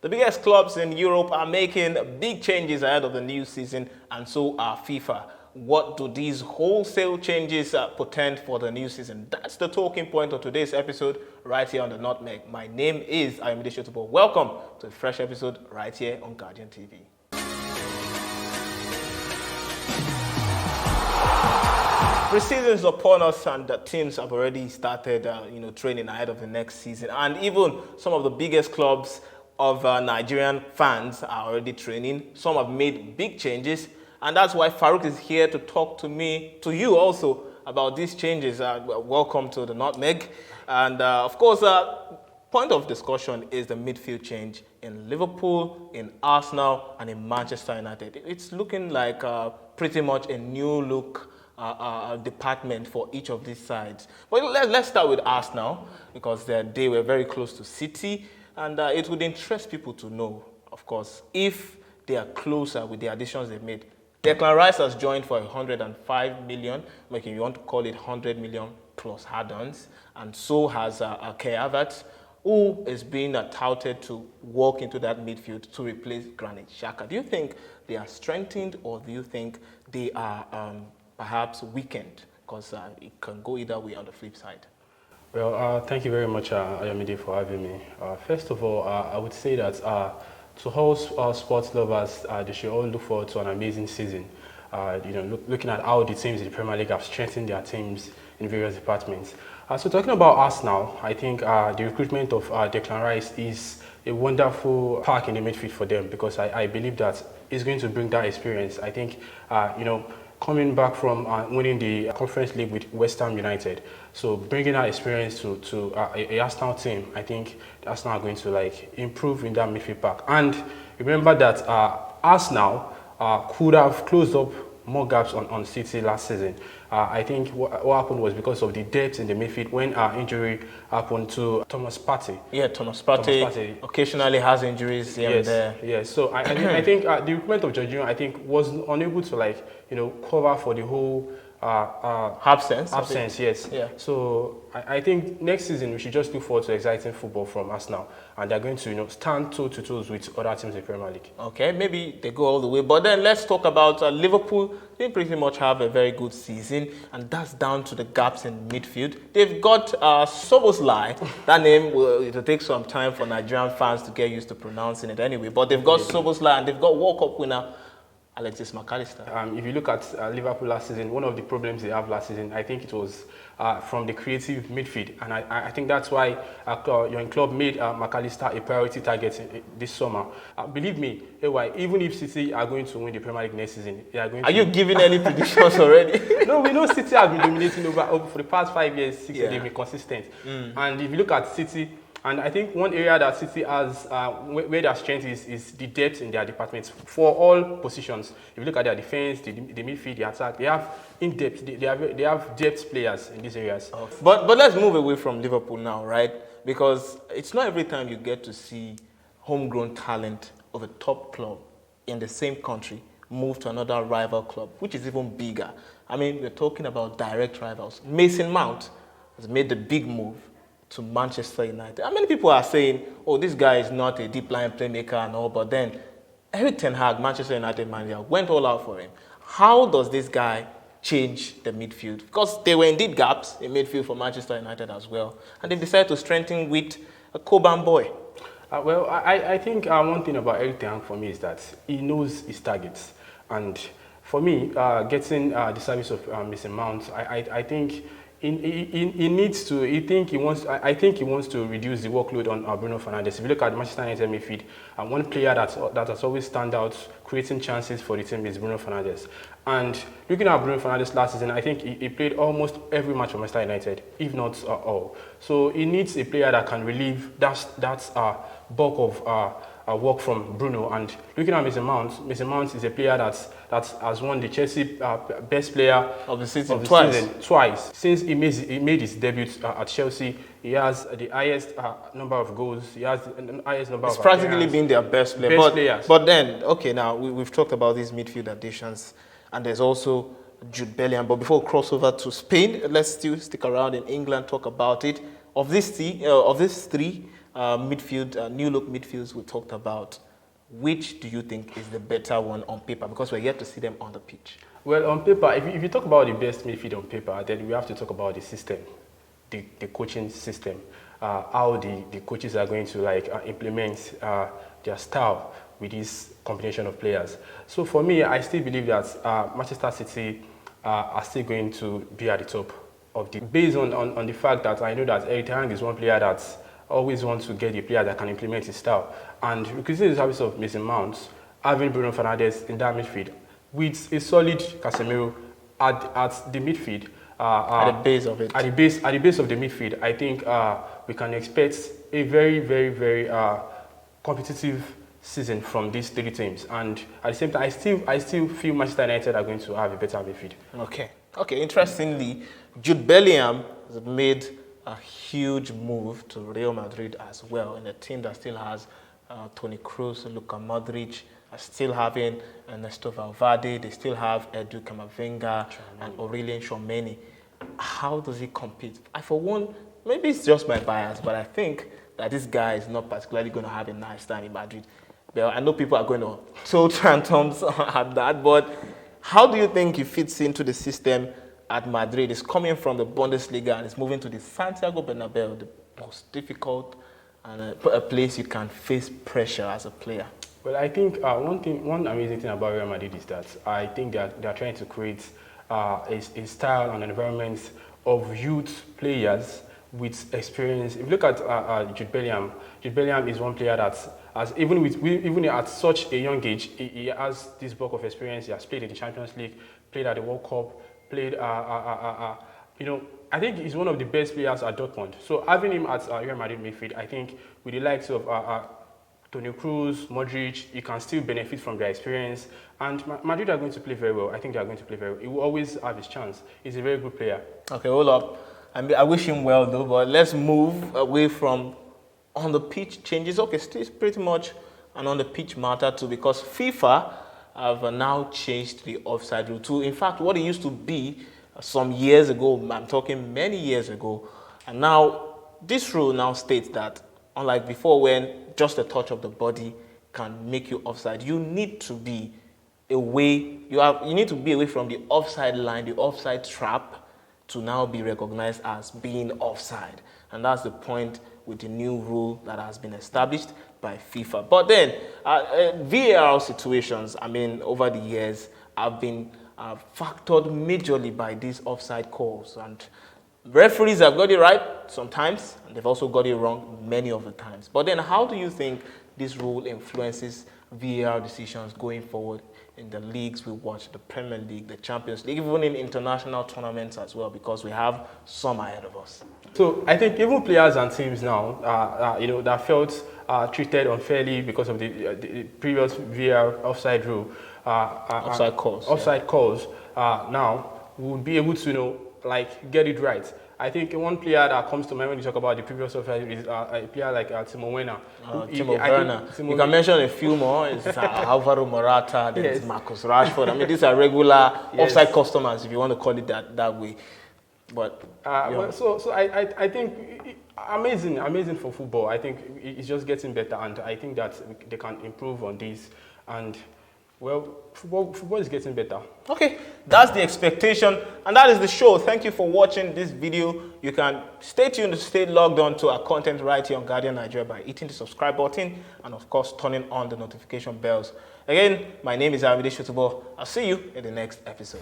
The biggest clubs in Europe are making big changes ahead of the new season, and so are FIFA. What do these wholesale changes portend for the new season? That's the talking point of today's episode right here on the Nutmeg. My name is Ayomide Shotubo. Welcome to a fresh episode right here on Guardian TV. Pre-season is upon us, and the teams have already started, training ahead of the next season. And even some of the biggest clubs of Nigerian fans are already training. Some have made big changes, and that's why Faruq is here to talk to you also, about these changes. Welcome to the Nutmeg. And of course, point of discussion is the midfield change in Liverpool, in Arsenal, and in Manchester United. It's looking like pretty much a new look department for each of these sides. But let's start with Arsenal, because they were very close to City, and it would interest people to know, of course, if they are closer with the additions they've made. Declan Rice has joined for 105 million, like if you want to call it 100 million plus add-ons, and so has Kai Havertz, who is being touted to walk into that midfield to replace Granit Xhaka. Do you think they are strengthened, or do you think they are perhaps weakened? Because it can go either way on the flip side. Well, thank you very much, Ayomide, for having me. First of all, I would say that to all sports lovers, they should all look forward to an amazing season. Looking at how the teams in the Premier League have strengthened their teams in various departments. So talking about Arsenal, I think the recruitment of Declan Rice is a wonderful park in the midfield for them, because I believe that it's going to bring that experience. I think, coming back from winning the Conference League with West Ham United, so bringing that experience to a Arsenal team, I think Arsenal are going to improve in that midfield pack. And remember that Arsenal could have closed up more gaps on City last season. I think what happened was because of the depth in the midfield when injury happened to Thomas Partey. Yeah, Thomas Partey occasionally has injuries here and there. Yes. So I think the recruitment of Jorginho, I think, was unable to cover for the whole absence. Yes. Yeah. So I think next season we should just look forward to exciting football from Arsenal, and they're going to stand toe to toes with other teams in the Premier League. Okay, maybe they go all the way, but then let's talk about Liverpool. They pretty much have a very good season, and that's down to the gaps in midfield. They've got Szoboszlai. That name it'll take some time for Nigerian fans to get used to pronouncing it anyway. But they've got Szoboszlai, and they've got World Cup winner Alexis McAllister. If you look at Liverpool last season, one of the problems they have last season, I think it was from the creative midfield, and I think that's why your club made McAllister a priority target this summer. Believe me, even if City are going to win the Premier League next season, they are going. Are you giving any predictions already? No, we know City have been dominating over for the past 5 years, 6 years. They've been consistent. And if you look at City, and I think one area that City has, where their strength is the depth in their departments for all positions. If you look at their defense, the midfield, the attack, they have in-depth, they have depth players in these areas. But let's move away from Liverpool now, right? Because it's not every time you get to see homegrown talent of a top club in the same country move to another rival club, which is even bigger. I mean, we're talking about direct rivals. Mason Mount has made the big move to Manchester United. How many people are saying, oh, this guy is not a deep line playmaker and all, but then Erik ten Hag, Manchester United manager, went all out for him. How does this guy change the midfield? Because there were indeed gaps in midfield for Manchester United as well, and they decided to strengthen with a Coban boy. I think one thing about Erik ten Hag for me is that he knows his targets. And for me, getting the service of Mason Mount, I think he needs to. I think he wants to reduce the workload on Bruno Fernandes. If you look at Manchester United midfield, one player that has always stand out, creating chances for the team, is Bruno Fernandes. And looking at Bruno Fernandes last season, I think he played almost every match for Manchester United, if not all. So he needs a player that can relieve that bulk of work from Bruno. And looking at Mason Mount is a player that has won the Chelsea best player of the season twice. Since he made his debut at Chelsea, he has the highest number of goals. He has the highest number of. It's practically been their best player. But then, okay, now we've talked about these midfield additions, and there's also Jude Bellingham. But before we cross over to Spain, let's still stick around in England, talk about it. Of these three, midfield, new look midfields we talked about, which do you think is the better one on paper? Because we're yet to see them on the pitch. Well, on paper, if you talk about the best midfield on paper, then we have to talk about the system, the coaching system, how the coaches are going to like implement their style with this combination of players. So for me, I still believe that Manchester City are still going to be at the top of the, based on the fact that I know that Eric Ten Hag is one player that always wants to get a player that can implement his style. And because this is the service of Mason Mount, having Bruno Fernandes in that midfield, with a solid Casemiro at the midfield, at the base of it. At the base of the midfield, I think we can expect a very, very, very competitive season from these three teams. And at the same time, I still feel Manchester United are going to have a better midfield. Okay. Interestingly, Jude Bellingham has made a huge move to Real Madrid as well, in a team that still has Toni Kroos, Luka Modric, still having Ernesto Valverde, they still have Edu Camavinga and Aurelien Tchouameni. How does he compete? For one, maybe it's just my bias, but I think that this guy is not particularly going to have a nice time in Madrid. Well, I know people are going to throw tantrums at that, but how do you think he fits into the system at Madrid? He's coming from the Bundesliga and is moving to the Santiago Bernabeu, the most difficult and a place you can face pressure as a player. Well, I think one amazing thing about Real Madrid is that I think that they are trying to create a style and an environment of youth players with experience. If you look at Jude Bellingham is one player that, even at such a young age, he has this bulk of experience. He has played in the Champions League, played at the World Cup, played, I think he's one of the best players at Dortmund. So having him at Real Madrid midfield, I think with the likes of Toni Kroos, Modric, you can still benefit from their experience. And Madrid are going to play very well. I think they are going to play very well. He will always have his chance. He's a very good player. Okay, hold up. I wish him well though, but let's move away from on the pitch changes. Okay, still pretty much an on the pitch matter too, because FIFA have now changed the offside rule to, in fact, what it used to be some years ago. I'm talking many years ago. And now this rule now states that, unlike before when just a touch of the body can make you offside, you need to be away. You need to be away from the offside line, the offside trap, to now be recognized as being offside. And that's the point with the new rule that has been established by FIFA. But then, VAR situations, over the years, have been factored majorly by these offside calls. And referees have got it right sometimes, and they've also got it wrong many of the times. But then how do you think this rule influences VAR decisions going forward in the leagues we watch, the Premier League, the Champions League, even in international tournaments as well, because we have some ahead of us? So I think even players and teams now, that felt treated unfairly because of the previous VAR offside rule, offside calls, now will be able to get it right. I think one player that comes to mind when you talk about the previous offside is a player like Timo Werner. Timo Werner. You can mention a few more. It's Alvaro Morata, then it's Marcus Rashford. These are regular offside customers, if you want to call it that way. But I think amazing for football. I think it's just getting better, and I think that they can improve on this. And well, football is getting better. Okay, that's the expectation, and that is the show. Thank you for watching this video. You can stay tuned to stay logged on to our content right here on Guardian Nigeria by hitting the subscribe button and, of course, turning on the notification bells. Again, my name is Ayomide Shotubo. I'll see you in the next episode.